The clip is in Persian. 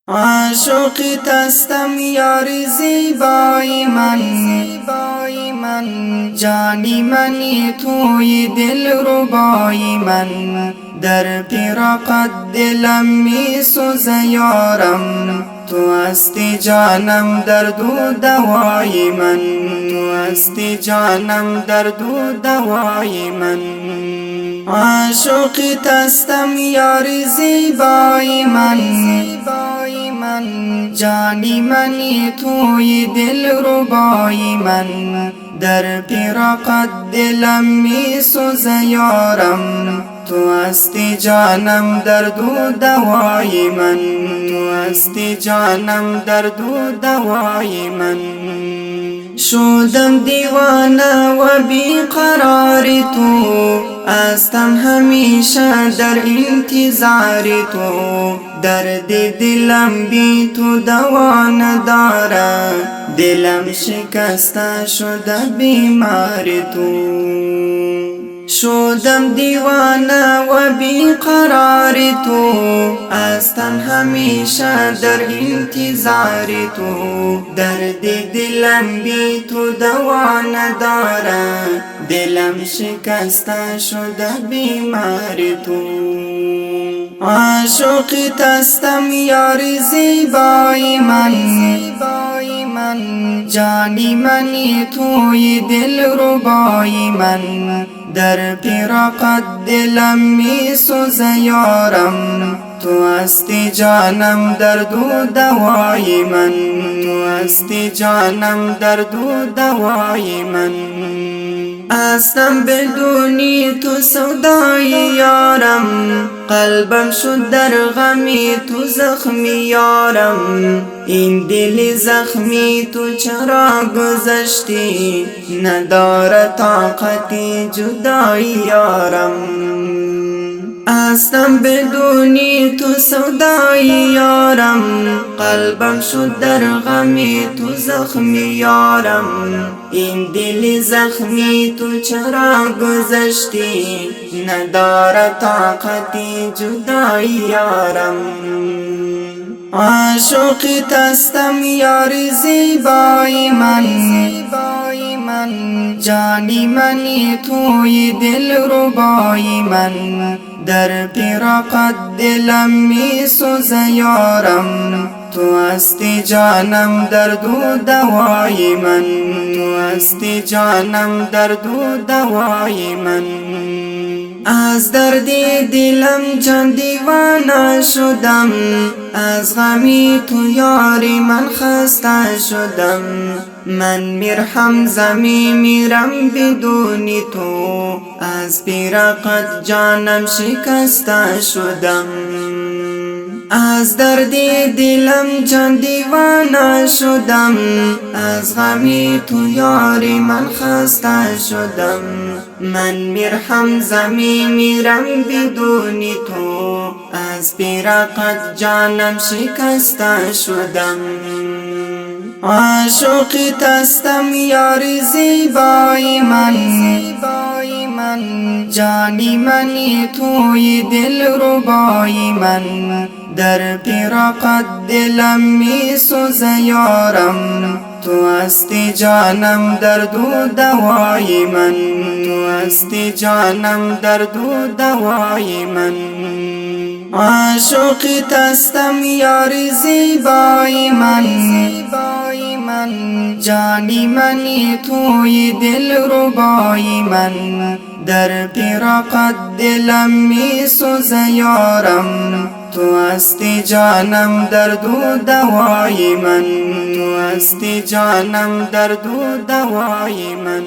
عاشق تستم یار زیبای من، جانی منی توی دل ربای من، در پیراقت دلم می سوزه یارم، تو هستی جانم درد و دوای من، تو هستی جانم درد و دوای من. عاشق تستم یار زیبای من، جانی منی توی دل ربای من، در پیراقت دلم می سوزه یارم، تو هستی جانم درد و دوای من، تو هستی جانم درد و دوای من. شدم دیوانه و بیقرار تو، هستم همیشه در انتظار تو، درد دلم بی تو دوا نداره، دلم شکسته شده بیمار تو. شدم دیوانه و بیقرار تو، هستم همیشه در انتظار تو، درد دلم بی تو دوا نداره، دلم شکسته شده بیمار تو. عاشق تستم یار زیبای من، جانی منی توی دل ربای من، در پیراقت دلم می سوزه یارم، تو هستی جانم درد و دوای من، تو هستی جانم درد و دوای من. هستم بدونی تو سودای یارم، قلبم شد در غمی تو زخمی یارم، این دل زخمی تو چرا گذشتی، نداره طاقتی جدای یارم. هستم بدونی تو سودای یارم، قلبم شد در غمی تو زخمی یارم، این دل زخمی تو چرا گذشتی، نداره طاقتی جدای یارم. عاشق تستم یار زیبای من، جانی منی توی دل ربای من، در پیراقت دلم می سوزه یارم، تو هستی جانم درد و دوای من، تو هستی جانم درد و دوای من. از درد دلم جان دیوانه شدم، از غمی تو یاری من خسته شدم، من میرهم زمی میرم بدون تو، از پیراقت جانم شکسته شدم. از درد دلم جان دیوانه شدم، از غمی تو یاری من خسته شدم، من میرهم زمی میرم بدون تو، از پیراقت جانم شکسته شدم. عاشق تستم یار زیبای من، جانی منی توی دل ربای من، در پیراقت دلم می سوزه یارم، تو هستی جانم درد و دوای من، تو هستی جانم درد و دوای من. عاشق تستم یار زیبای من، جانی منی توی دل ربای من، در پیراقت دلم می سوزه یارم، تو هستی جانم درد و دوای من، تو هستی جانم درد و دوای من.